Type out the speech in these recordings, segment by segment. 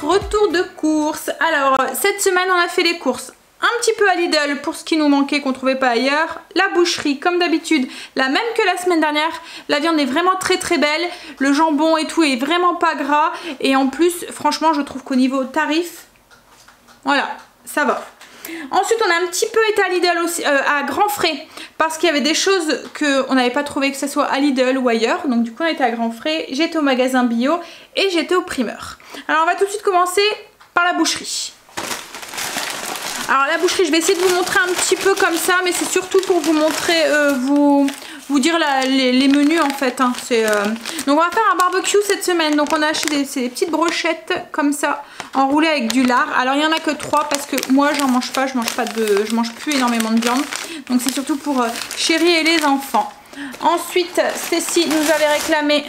Retour de courses. Alors cette semaine on a fait les courses un petit peu à Lidl pour ce qui nous manquait qu'on trouvait pas ailleurs. La boucherie comme d'habitude, la même que la semaine dernière. La viande est vraiment très belle, le jambon et tout est vraiment pas gras et en plus franchement je trouve qu'au niveau tarif, voilà, ça va. Ensuite on a un petit peu été à Lidl aussi, à grands frais, parce qu'il y avait des choses qu'on n'avait pas trouvé, que ce soit à Lidl ou ailleurs. Donc du coup on était à grands frais, j'étais au magasin bio et j'étais au primeur. Alors on va tout de suite commencer par la boucherie. Alors la boucherie, je vais essayer de vous montrer un petit peu comme ça, mais c'est surtout pour vous montrer, vous dire les menus en fait. Hein. Donc on va faire un barbecue cette semaine. Donc on a acheté des petites brochettes comme ça, enroulées avec du lard. Alors il n'y en a que 3 parce que moi j'en mange pas, je mange plus énormément de viande. Donc c'est surtout pour Chérie et les enfants. Ensuite Stécie nous avait réclamé,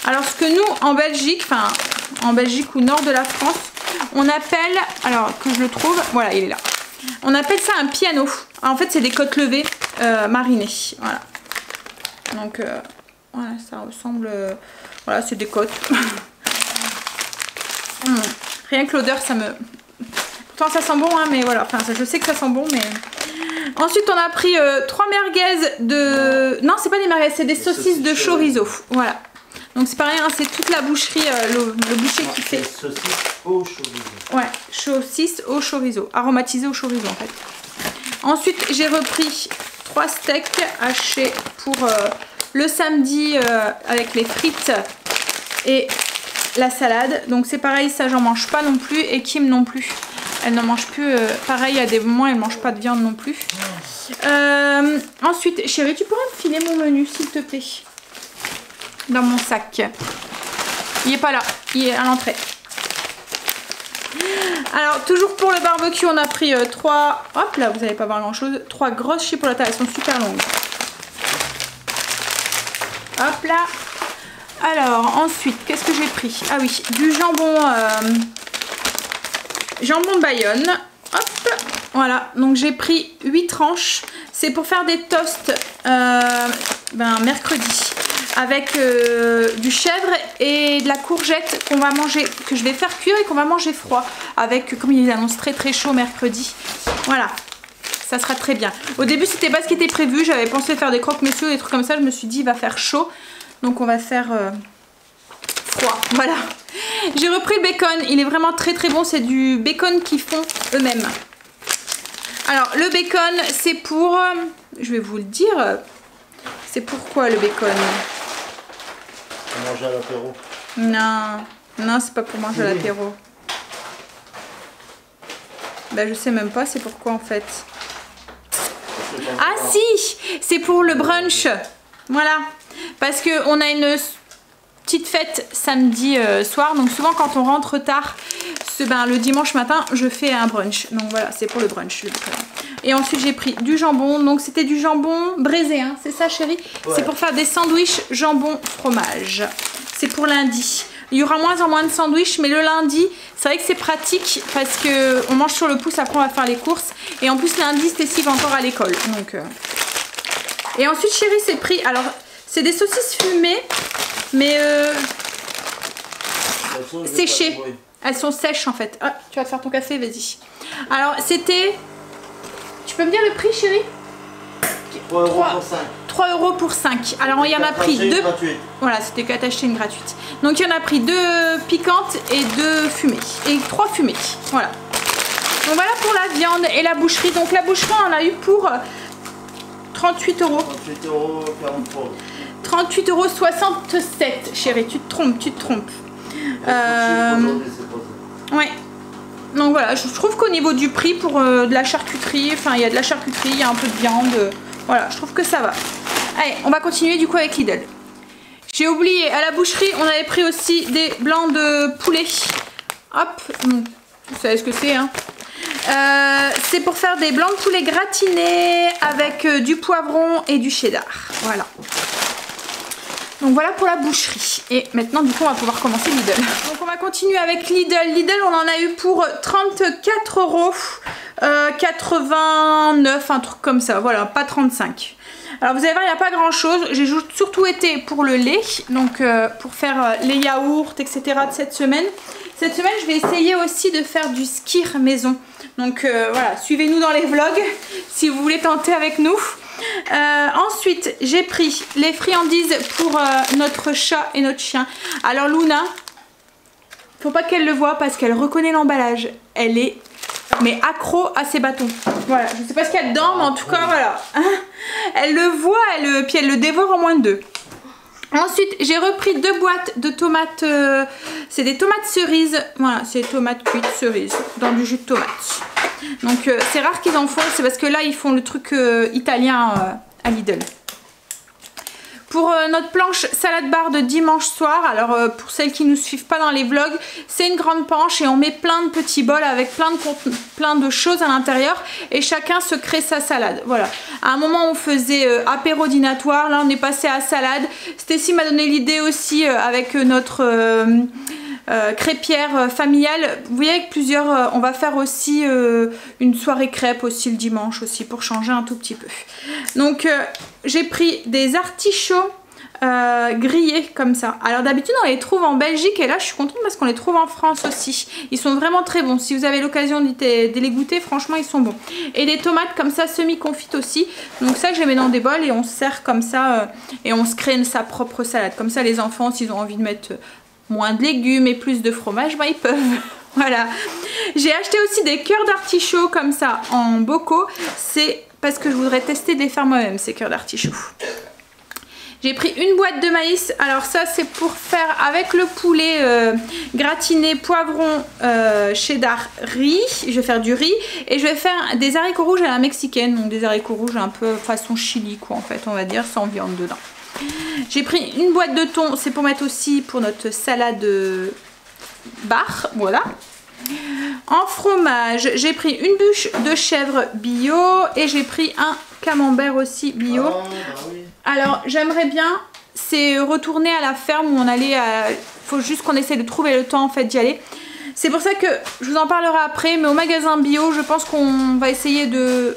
alors ce que nous en Belgique, enfin en Belgique ou nord de la France, on appelle, alors que je le trouve, voilà il est là. On appelle ça un piano. Alors, en fait c'est des côtes levées marinées, voilà. Donc voilà, ça ressemble, voilà c'est des côtes. Rien que l'odeur ça me... Pourtant ça sent bon hein, mais voilà, enfin je sais que ça sent bon mais... Ensuite on a pris 3 merguez de... Non c'est pas des merguez, c'est des saucisses de chorizo, voilà. Donc c'est pareil, hein, c'est toute la boucherie, le boucher qui fait... Saucisses au chorizo. Ouais, saucisses au chorizo, aromatisées au chorizo en fait. Ensuite j'ai repris 3 steaks hachés pour le samedi avec les frites et la salade. Donc c'est pareil, ça j'en mange pas non plus et Kim non plus. Elle n'en mange plus, pareil à des moments elle mange pas de viande non plus. Ensuite chérie, tu pourrais me filer mon menu s'il te plaît? Dans mon sac. Il est pas là, il est à l'entrée. Alors toujours pour le barbecue on a pris 3, hop là vous n'allez pas voir grand chose, 3 grosses chipolatas, elles sont super longues. Hop là. Alors ensuite qu'est-ce que j'ai pris? Ah oui, du jambon, jambon de Bayonne. Hop, voilà, donc j'ai pris 8 tranches. C'est pour faire des toasts mercredi. Avec du chèvre et de la courgette qu'on va manger, que je vais faire cuire et qu'on va manger froid. Avec, comme il annonce très chaud mercredi. Voilà, ça sera très bien. Au début c'était pas ce qui était prévu, j'avais pensé faire des croque-monsieur, des trucs comme ça. Je me suis dit il va faire chaud, donc on va faire froid. Voilà. J'ai repris le bacon, il est vraiment très bon, c'est du bacon qu'ils font eux-mêmes. Alors le bacon c'est pour, je vais vous le dire, c'est pourquoi le bacon? Pour manger à l'apéro. Non, c'est pas pour manger à l'apéro. Bah je sais même pas c'est pourquoi en fait. Ah si, c'est pour le brunch. Voilà, parce que on a une petite fête samedi soir, donc souvent quand on rentre tard, le dimanche matin, je fais un brunch. Donc voilà, c'est pour le brunch. Et ensuite j'ai pris du jambon, donc c'était du jambon braisé, hein, c'est ça chérie? Ouais. C'est pour faire des sandwichs jambon fromage. C'est pour lundi. Il y aura moins en moins de sandwichs, mais le lundi, c'est vrai que c'est pratique parce que on mange sur le pouce, après on va faire les courses. Et en plus lundi, Stécie va encore à l'école. Donc, Et ensuite chérie, c'est pris, alors c'est des saucisses fumées, mais séchées. Elles sont sèches en fait. Ah, tu vas te faire ton café, vas-y. Alors c'était... Tu peux me dire le prix chérie? 3 € pour 5. 3 € pour 5. Alors il y en a pris 2. Voilà, c'était 4 achetées, une gratuite. Donc il y en a pris 2 piquantes et 2 fumées. Et 3 fumées. Voilà. Donc voilà pour la viande et la boucherie. Donc la boucherie on a eu pour 38 €. 38 € 43. 38,67 €, chérie, tu te trompes, tu te trompes. Ouais. Donc voilà, je trouve qu'au niveau du prix pour de la charcuterie, enfin il y a de la charcuterie, il y a un peu de viande, voilà, je trouve que ça va. Allez, on va continuer du coup avec Lidl. J'ai oublié, à la boucherie, on avait pris aussi des blancs de poulet. Hop, vous savez ce que c'est, hein. C'est pour faire des blancs de poulet gratinés avec du poivron et du cheddar. Voilà. Donc voilà pour la boucherie. Et maintenant du coup on va pouvoir commencer Lidl. Donc on va continuer avec Lidl. Lidl on en a eu pour 34 €, 89, un truc comme ça. Voilà, pas 35. Alors vous allez voir, il n'y a pas grand chose. J'ai surtout été pour le lait, donc pour faire les yaourts, etc. de cette semaine. Cette semaine, je vais essayer aussi de faire du skyr maison. Donc voilà, suivez-nous dans les vlogs si vous voulez tenter avec nous. Ensuite, j'ai pris les friandises pour notre chat et notre chien. Alors Luna, faut pas qu'elle le voie parce qu'elle reconnaît l'emballage. Elle est mais accro à ses bâtons. Voilà, je sais pas ce qu'il y a dedans, mais en tout cas voilà. Elle le voit, puis elle le dévore en moins de 2. Ensuite, j'ai repris 2 boîtes de tomates. C'est des tomates cerises. Voilà, c'est des tomates cuites cerises dans du jus de tomate. Donc c'est rare qu'ils en font, c'est parce que là ils font le truc italien à Lidl. Pour notre planche salade bar de dimanche soir, alors pour celles qui ne nous suivent pas dans les vlogs, c'est une grande planche et on met plein de petits bols avec plein de choses à l'intérieur et chacun se crée sa salade. Voilà. À un moment on faisait apéro dînatoire, là on est passé à salade. Stacy m'a donné l'idée aussi avec notre crêpière familiale. Vous voyez avec plusieurs, on va faire aussi une soirée crêpe aussi le dimanche aussi pour changer un tout petit peu. Donc j'ai pris des artichauts grillés comme ça. Alors d'habitude on les trouve en Belgique et là je suis contente parce qu'on les trouve en France aussi. Ils sont vraiment très bons. Si vous avez l'occasion de les goûter, franchement ils sont bons. Et des tomates comme ça semi-confites aussi. Donc ça je les mets dans des bols et on se sert comme ça et on se crée sa propre salade. Comme ça les enfants s'ils ont envie de mettre moins de légumes et plus de fromage, bah ils peuvent. Voilà. J'ai acheté aussi des cœurs d'artichaut comme ça en bocaux. C'est parce que je voudrais tester de les faire moi-même ces cœurs d'artichaut. J'ai pris une boîte de maïs. Alors ça c'est pour faire avec le poulet gratiné, poivron, cheddar, riz. Je vais faire du riz et je vais faire des haricots rouges à la mexicaine. Donc des haricots rouges un peu façon chili quoi en fait on va dire, sans viande dedans. J'ai pris une boîte de thon, c'est pour mettre aussi pour notre salade bar, voilà. En fromage, j'ai pris une bûche de chèvre bio et j'ai pris un camembert aussi bio. Ah, bah oui. Alors j'aimerais bien, c'est retourner à la ferme où on allait, faut juste qu'on essaie de trouver le temps en fait d'y aller. C'est pour ça que je vous en parlerai après, mais au magasin bio, je pense qu'on va essayer de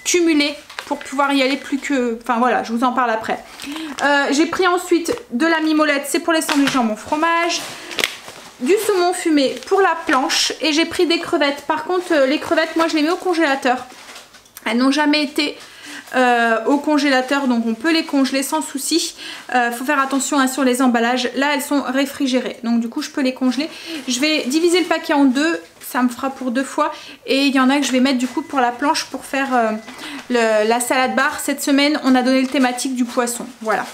cumuler pour pouvoir y aller plus que... Enfin voilà, je vous en parle après. J'ai pris ensuite de la mimolette, c'est pour les sandwichs jambon fromage. Du saumon fumé pour la planche. Et j'ai pris des crevettes. Par contre, les crevettes, moi je les mets au congélateur. Elles n'ont jamais été au congélateur, donc on peut les congeler sans souci. Faut faire attention hein, sur les emballages. Là, elles sont réfrigérées. Donc du coup, je peux les congeler. Je vais diviser le paquet en 2. Ça me fera pour 2 fois et il y en a que je vais mettre du coup pour la planche pour faire la salade bar. Cette semaine on a donné le thématique du poisson, voilà.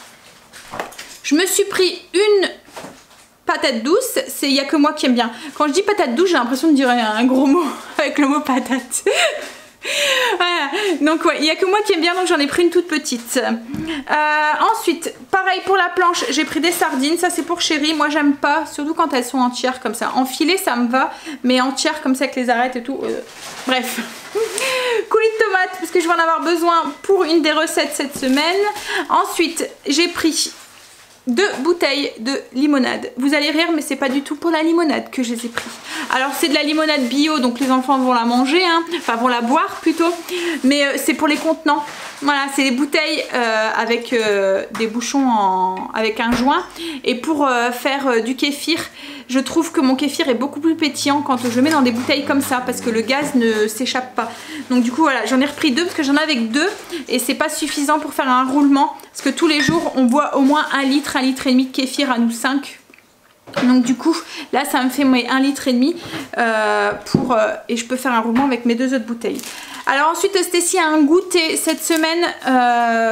Je me suis pris une patate douce, il n'y a que moi qui aime bien. Quand je dis patate douce j'ai l'impression de dire un gros mot avec le mot patate. Voilà, donc ouais, il n'y a que moi qui aime bien donc j'en ai pris une toute petite. Ensuite, pareil pour la planche, j'ai pris des sardines, ça c'est pour Chérie, moi j'aime pas, surtout quand elles sont entières comme ça. En filet ça me va, mais entières comme ça avec les arêtes et tout, bref. Coulis de tomates parce que je vais en avoir besoin pour une des recettes cette semaine. Ensuite, j'ai pris 2 bouteilles de limonade. Vous allez rire mais c'est pas du tout pour la limonade que je les ai pris. Alors c'est de la limonade bio donc les enfants vont la manger hein. Enfin vont la boire plutôt. Mais c'est pour les contenants. Voilà, c'est des bouteilles avec des bouchons avec un joint. Et pour faire du kéfir, je trouve que mon kéfir est beaucoup plus pétillant quand je le mets dans des bouteilles comme ça parce que le gaz ne s'échappe pas. Donc du coup voilà, j'en ai repris 2 parce que j'en ai avec 2 et c'est pas suffisant pour faire un roulement parce que tous les jours on boit au moins 1 litre, 1,5 litre de kéfir à nous 5. Donc du coup là ça me fait 1,5 litre et je peux faire un roulement avec mes 2 autres bouteilles. Alors ensuite Stécie a un goûter cette semaine,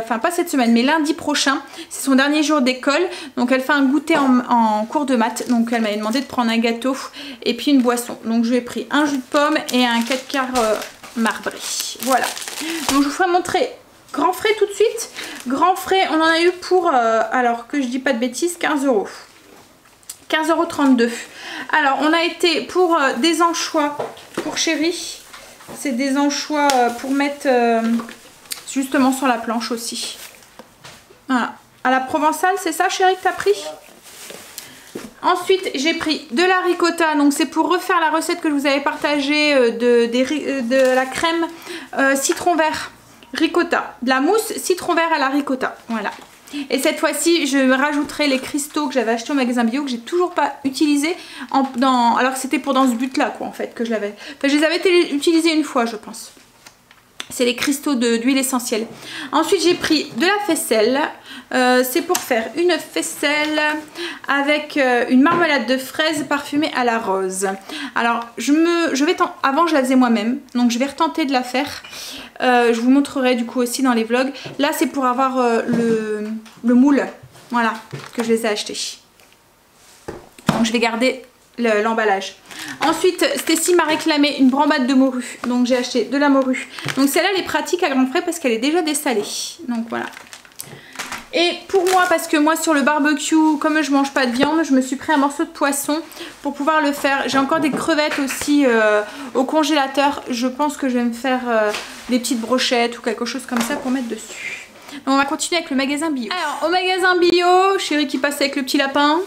enfin pas cette semaine mais lundi prochain, c'est son dernier jour d'école, donc elle fait un goûter en cours de maths, donc elle m'avait demandé de prendre un gâteau et puis une boisson, donc je lui ai pris un jus de pomme et un 4 quarts marbré, voilà. Donc je vous ferai montrer Grand Frais tout de suite. Grand Frais on en a eu pour, alors que je dis pas de bêtises, 15 €. 15,32 €. Alors on a été pour des anchois pour chérie. C'est des anchois pour mettre justement sur la planche aussi. Voilà. À la provençale, c'est ça chérie que t'as pris? Ensuite j'ai pris de la ricotta. Donc c'est pour refaire la recette que je vous avais partagée de la crème citron vert ricotta. De la mousse citron vert à la ricotta. Voilà. Et cette fois-ci, je rajouterai les cristaux que j'avais acheté au magasin bio, que j'ai toujours pas utilisé, alors que c'était pour dans ce but-là, quoi, en fait, que je l'avais. Enfin, je les avais utilisés une fois, je pense. C'est les cristaux d'huile essentielle. Ensuite, j'ai pris de la faisselle. C'est pour faire une faisselle avec une marmelade de fraises parfumée à la rose. Alors, avant, je la faisais moi-même, donc je vais retenter de la faire. Je vous montrerai du coup aussi dans les vlogs. Là, c'est pour avoir le moule, voilà, que je les ai achetés. Donc, je vais garder l'emballage. Ensuite, Stécie m'a réclamé une brambade de morue, donc j'ai acheté de la morue. Donc celle-là, elle est pratique à Grand Frais parce qu'elle est déjà dessalée. Donc voilà. Et pour moi, parce que moi sur le barbecue, comme je mange pas de viande, je me suis pris un morceau de poisson pour pouvoir le faire. J'ai encore des crevettes aussi au congélateur. Je pense que je vais me faire des petites brochettes ou quelque chose comme ça pour mettre dessus. Donc on va continuer avec le magasin bio. Alors au magasin bio, chérie qui passe avec le petit lapin.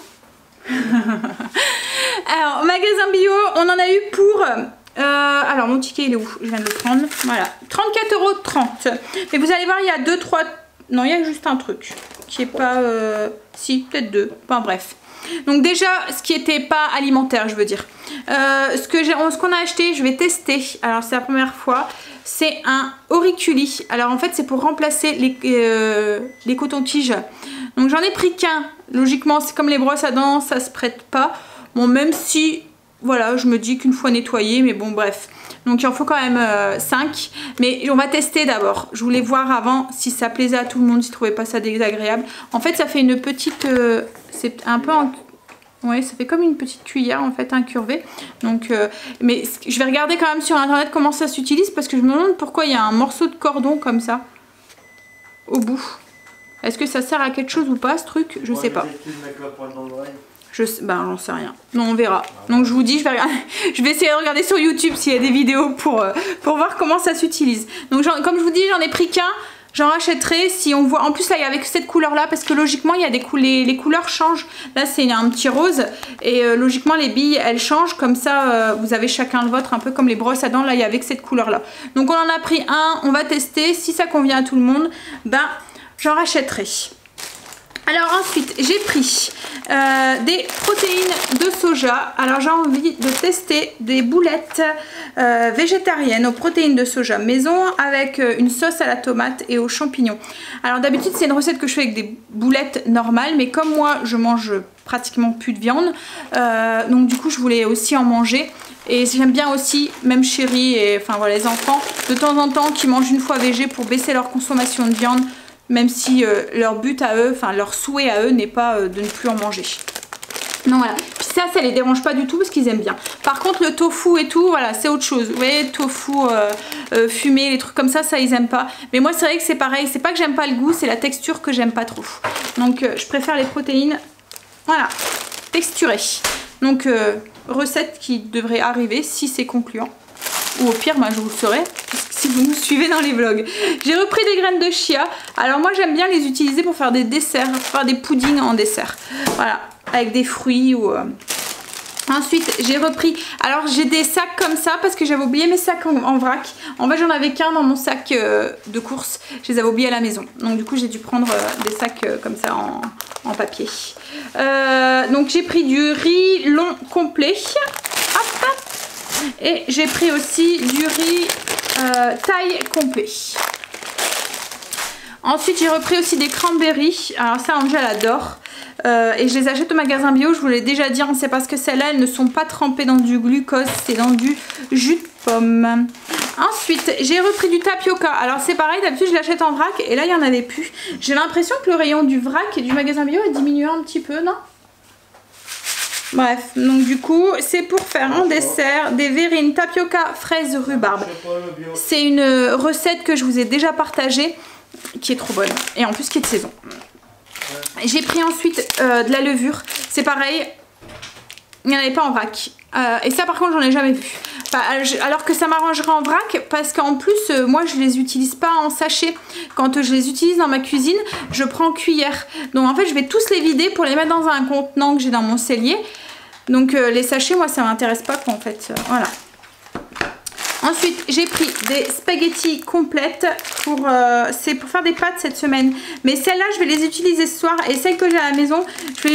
Alors magasin bio, on en a eu pour alors mon ticket il est où? Je viens de le prendre. Voilà, 34,30 €. Mais vous allez voir, il y a 2-3, non il y a juste un truc qui est pas si peut-être deux, enfin bref. Donc déjà ce qui était pas alimentaire, je veux dire, ce qu'on a acheté, je vais tester. Alors c'est la première fois, c'est un auriculi. Alors en fait c'est pour remplacer les cotons-tiges. Donc j'en ai pris qu'un. Logiquement c'est comme les brosses à dents, ça se prête pas. Bon, même si voilà, je me dis qu'une fois nettoyé, mais bon bref. Donc il en faut quand même 5. Mais on va tester d'abord. Je voulais voir avant si ça plaisait à tout le monde, si ne trouvait pas ça désagréable. En fait ça fait une petite, c'est un peu en... Ouais, ça fait comme une petite cuillère en fait incurvée. Donc, mais je vais regarder quand même sur internet comment ça s'utilise, parce que je me demande pourquoi il y a un morceau de cordon comme ça au bout. Est-ce que ça sert à quelque chose ou pas ce truc? Je sais pas. Ben j'en sais rien. Non, on verra. Donc je vous dis, je vais essayer de regarder sur YouTube s'il y a des vidéos pour voir comment ça s'utilise. Donc comme je vous dis, j'en ai pris qu'un. J'en rachèterai si on voit. En plus là il y a avec cette couleur là, parce que logiquement il y a des les couleurs changent. Là c'est un petit rose et logiquement les billes elles changent. Comme ça vous avez chacun le vôtre, un peu comme les brosses à dents. Là il y a avec cette couleur là. Donc on en a pris un, on va tester. Si ça convient à tout le monde, ben j'en rachèterai. Alors ensuite j'ai pris des protéines de soja. Alors j'ai envie de tester des boulettes végétariennes aux protéines de soja maison avec une sauce à la tomate et aux champignons. Alors d'habitude c'est une recette que je fais avec des boulettes normales, mais comme moi je mange pratiquement plus de viande, donc du coup je voulais aussi en manger. Et j'aime bien aussi, même chérie et enfin voilà les enfants, de temps en temps qui mangent une fois végé pour baisser leur consommation de viande. Même si leur but à eux, enfin leur souhait à eux n'est pas de ne plus en manger. Donc voilà, puis ça les dérange pas du tout parce qu'ils aiment bien. Par contre le tofu et tout, voilà c'est autre chose. Vous voyez, tofu fumé, les trucs comme ça ils aiment pas. Mais moi c'est vrai que c'est pareil, c'est pas que j'aime pas le goût, c'est la texture que j'aime pas trop. Donc je préfère les protéines, voilà, texturées. Donc recette qui devrait arriver si c'est concluant. Ou au pire, moi je vous le saurai si vous nous suivez dans les vlogs. J'ai repris des graines de chia. Alors moi j'aime bien les utiliser pour faire des desserts, pour faire des puddings en dessert. Voilà, avec des fruits ou... Ensuite j'ai repris, alors j'ai des sacs comme ça parce que j'avais oublié mes sacs en vrac. En fait j'en avais qu'un dans mon sac de course, je les avais oubliés à la maison. Donc du coup j'ai dû prendre des sacs comme ça en papier. Donc j'ai pris du riz long complet. Hop. Et j'ai pris aussi du riz taille complet. Ensuite j'ai repris aussi des cranberries. Alors ça Angèle adore. Et je les achète au magasin bio, je vous l'ai déjà dit, on ne sait pas ce que celles-là, elles ne sont pas trempées dans du glucose, c'est dans du jus de pomme. Ensuite, j'ai repris du tapioca. Alors c'est pareil, d'habitude je l'achète en vrac et là il n'y en avait plus. J'ai l'impression que le rayon du vrac et du magasin bio a diminué un petit peu, non? Bref, donc du coup, c'est pour faire en dessert des verrines tapioca fraises rhubarbe. C'est une recette que je vous ai déjà partagée, qui est trop bonne et en plus qui est de saison. J'ai pris ensuite de la levure. C'est pareil, il n'y en avait pas en vrac. Et ça par contre j'en ai jamais vu. Alors que ça m'arrangerait en vrac parce qu'en plus moi je les utilise pas en sachet. Quand je les utilise dans ma cuisine, je prends cuillère. Donc en fait je vais tous les vider pour les mettre dans un contenant que j'ai dans mon cellier. Donc les sachets moi ça m'intéresse pas quoi en fait. Voilà. Ensuite, j'ai pris des spaghettis complètes pour c'est pour faire des pâtes cette semaine. Mais celles-là, je vais les utiliser ce soir. Et celles que j'ai à la maison, je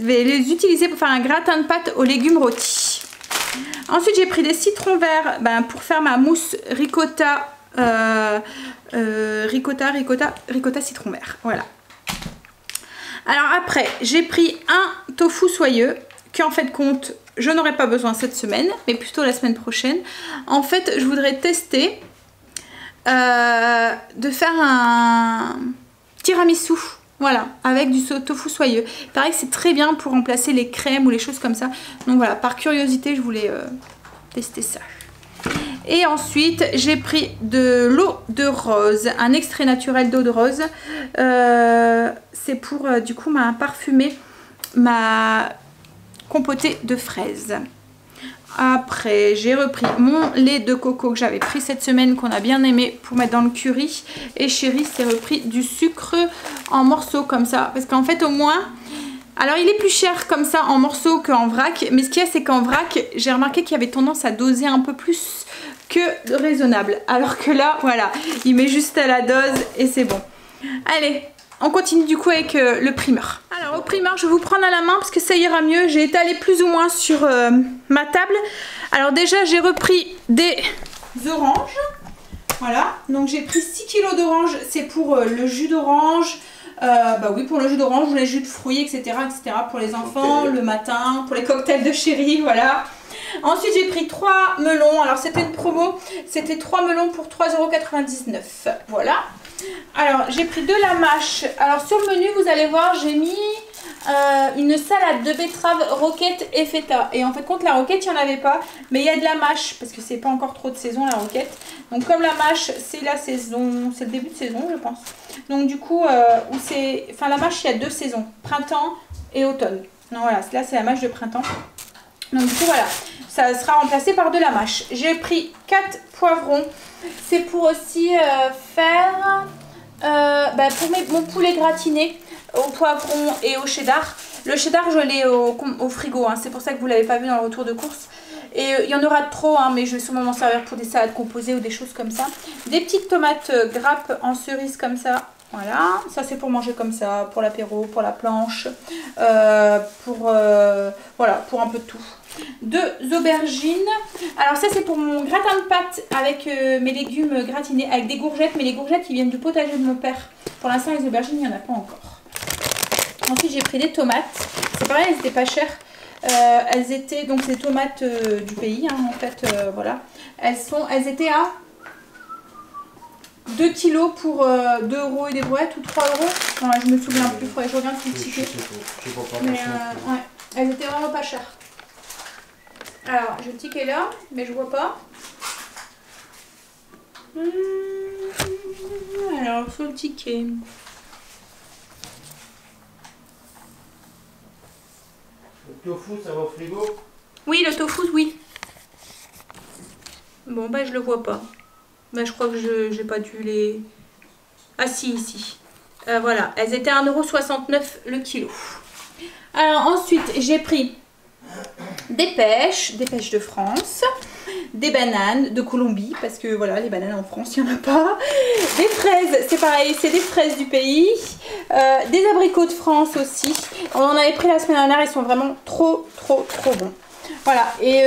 vais les utiliser pour faire un gratin de pâtes aux légumes rôtis. Ensuite, j'ai pris des citrons verts pour faire ma mousse ricotta, ricotta citron vert. Voilà. Alors après, j'ai pris un tofu soyeux qui en fait compte... Je n'aurai pas besoin cette semaine, mais plutôt la semaine prochaine. En fait, je voudrais tester de faire un tiramisu. Voilà, avec du tofu soyeux. Il paraît que c'est très bien pour remplacer les crèmes ou les choses comme ça. Donc voilà, par curiosité, je voulais tester ça. Et ensuite, j'ai pris de l'eau de rose, un extrait naturel d'eau de rose. C'est pour, du coup, parfumer ma... compotée de fraises. Après j'ai repris mon lait de coco que j'avais pris cette semaine, qu'on a bien aimé pour mettre dans le curry, et Chérie s'est repris du sucre en morceaux comme ça parce qu'en fait au moins, alors il est plus cher comme ça en morceaux qu'en vrac, mais ce qu'il y a c'est qu'en vrac j'ai remarqué qu'il y avait tendance à doser un peu plus que raisonnable, alors que là voilà, il met juste à la dose et c'est bon. Allez, on continue du coup avec le primeur. Alors au primeur je vais vous prendre à la main parce que ça ira mieux. J'ai étalé plus ou moins sur ma table. Alors déjà j'ai repris des oranges. Voilà, donc j'ai pris 6 kg d'oranges. C'est pour le jus d'orange. Bah oui, pour le jus d'orange, les jus de fruits, etc., etc. Pour les enfants, le matin, pour les cocktails de Chérie, voilà. Ensuite j'ai pris 3 melons. Alors c'était une promo. C'était 3 melons pour 3,99 €. Voilà. Alors j'ai pris de la mâche. Alors sur le menu vous allez voir j'ai mis une salade de betterave, roquette et feta. Et en fait contre la roquette il n'y en avait pas, mais il y a de la mâche parce que c'est pas encore trop de saison la roquette. Donc comme la mâche c'est la saison, c'est le début de saison je pense. Donc du coup la mâche il y a 2 saisons, printemps et automne. Donc voilà, là c'est la mâche de printemps. Donc du coup voilà, ça sera remplacé par de la mâche. J'ai pris 4 poivrons. C'est pour aussi faire pour mon poulet gratiné au poivron et au cheddar. Le cheddar je l'ai au frigo, hein. C'est pour ça que vous ne l'avez pas vu dans le retour de course. Et il y en aura trop, hein, mais je vais sûrement m'en servir pour des salades composées ou des choses comme ça. Des petites tomates grappes en cerise comme ça. Voilà, ça c'est pour manger comme ça, pour l'apéro, pour la planche, voilà, pour un peu de tout. 2 aubergines. Alors ça c'est pour mon gratin de pâtes avec mes légumes gratinés, avec des courgettes, mais les courgettes qui viennent du potager de mon père. Pour l'instant les aubergines il n'y en a pas encore. Ensuite j'ai pris des tomates. C'est pareil, elles n'étaient pas chères. Elles étaient donc des tomates du pays, hein, en fait, voilà. Elles étaient à 2 kilos pour 2 € et des brouettes ou 3 €. Bon, là, je me souviens plus, il faudrait que je regarde sur le ticket. Mais ouais, elles étaient vraiment pas chères. Alors, j'ai le ticket là, mais je vois pas. Alors, sur le ticket. Le tofu, ça va au frigo? Oui, le tofu, oui. Bon, bah, je le vois pas. Bah, je crois que j'ai pas dû les... Ah si, ici. Voilà, elles étaient à 1,69 € le kilo. Alors ensuite, j'ai pris des pêches de France, des bananes de Colombie, parce que voilà, les bananes en France, il n'y en a pas. Des fraises, c'est pareil, c'est des fraises du pays. Des abricots de France aussi. On en avait pris la semaine dernière, ils sont vraiment trop bons. Voilà, et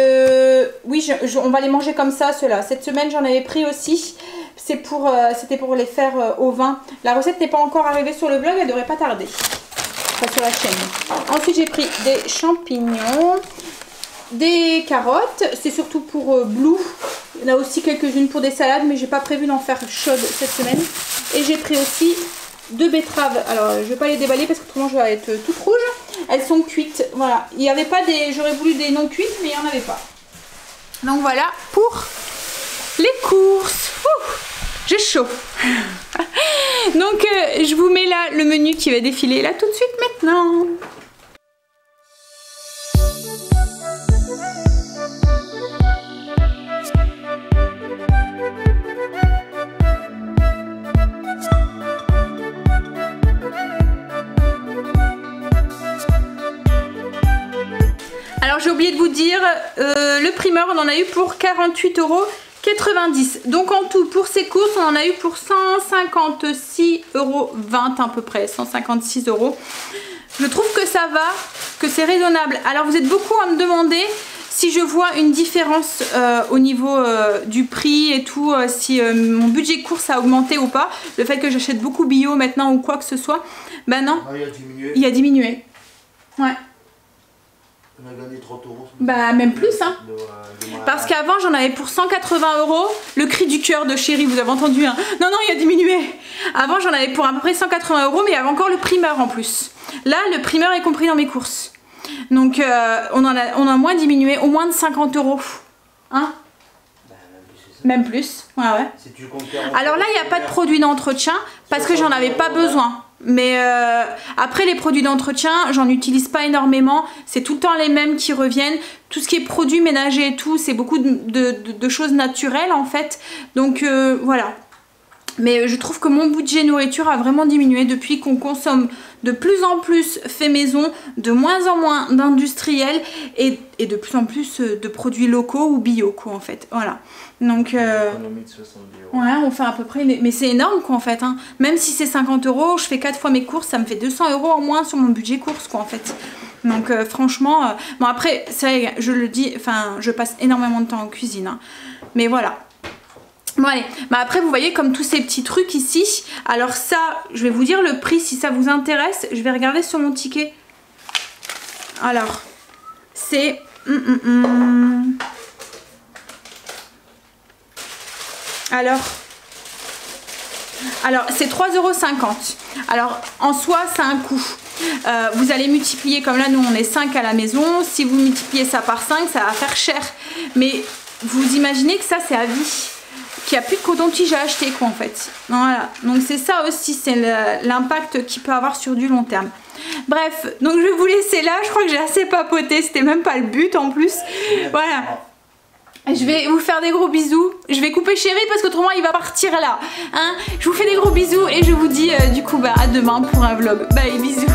oui, on va les manger comme ça, ceux-là. Cette semaine, j'en avais pris aussi. C'était pour les faire au vin. La recette n'est pas encore arrivée sur le blog, elle devrait pas tarder. Enfin, sur la chaîne. Ensuite, j'ai pris des champignons. des carottes, c'est surtout pour Blue. Il y en a aussi quelques-unes pour des salades, mais j'ai pas prévu d'en faire chaude cette semaine. Et j'ai pris aussi 2 betteraves. Alors je vais pas les déballer parce que autrement je vais être toute rouge. Elles sont cuites, voilà. Il n'y avait pas des, j'aurais voulu des non cuites, mais il n'y en avait pas. Donc voilà pour les courses. J'ai chaud. Donc je vous mets là le menu qui va défiler là tout de suite maintenant. Alors j'ai oublié de vous dire, le primeur on en a eu pour 48,90 €. Donc en tout pour ces courses on en a eu pour 156,20 € à peu près, 156 €. Je trouve que ça va, que c'est raisonnable. Alors vous êtes beaucoup à me demander si je vois une différence au niveau du prix et tout, si mon budget course a augmenté ou pas. Le fait que j'achète beaucoup bio maintenant ou quoi que ce soit. Ben non, il a diminué. Il a diminué. Ouais. On a gagné 30 €. Bah même plus hein. Parce qu'avant j'en avais pour 180 €. Le cri du cœur de chérie, vous avez entendu hein. Non non, il a diminué. Avant j'en avais pour à peu près 180 €, mais il y avait encore le primeur en plus. Là le primeur est compris dans mes courses. Donc on a moins diminué, au moins de 50 €. Hein? Bah, même plus. Ouais ouais. Si tu alors là il n'y a pas de produits d'entretien parce que j'en avais pas besoin. Mais après les produits d'entretien j'en utilise pas énormément, c'est tout le temps les mêmes qui reviennent. Tout ce qui est produits ménagers et tout, c'est beaucoup de choses naturelles en fait. Donc voilà. Mais je trouve que mon budget nourriture a vraiment diminué depuis qu'on consomme de plus en plus fait maison, de moins en moins d'industriels et de plus en plus de produits locaux ou bio quoi en fait. Voilà. Donc économie de 70 €. ouais, on fait à peu près, mais c'est énorme quoi en fait hein. Même si c'est 50 €, je fais 4 fois mes courses, ça me fait 200 € en moins sur mon budget course quoi en fait. Donc franchement, bon après ça je le dis, enfin je passe énormément de temps en cuisine hein. Mais voilà. Bon allez, bah après vous voyez comme tous ces petits trucs ici. Alors ça, je vais vous dire le prix si ça vous intéresse. Je vais regarder sur mon ticket. Alors, c'est... Alors c'est 3,50 €. Alors en soi c'est un coût. Vous allez multiplier, comme là nous on est 5 à la maison. Si vous multipliez ça par 5, ça va faire cher. Mais vous imaginez que ça c'est à vie. Qu'il n'y a plus de coton-tige à acheter quoi en fait. Voilà, donc c'est ça aussi, c'est l'impact qu'il peut avoir sur du long terme. Bref, donc je vais vous laisser là, je crois que j'ai assez papoté, c'était même pas le but en plus. Voilà. Je vais vous faire des gros bisous. Je vais couper chérie parce qu'autrement il va partir là. Hein, je vous fais des gros bisous et je vous dis du coup bah à demain pour un vlog. Bye, bisous.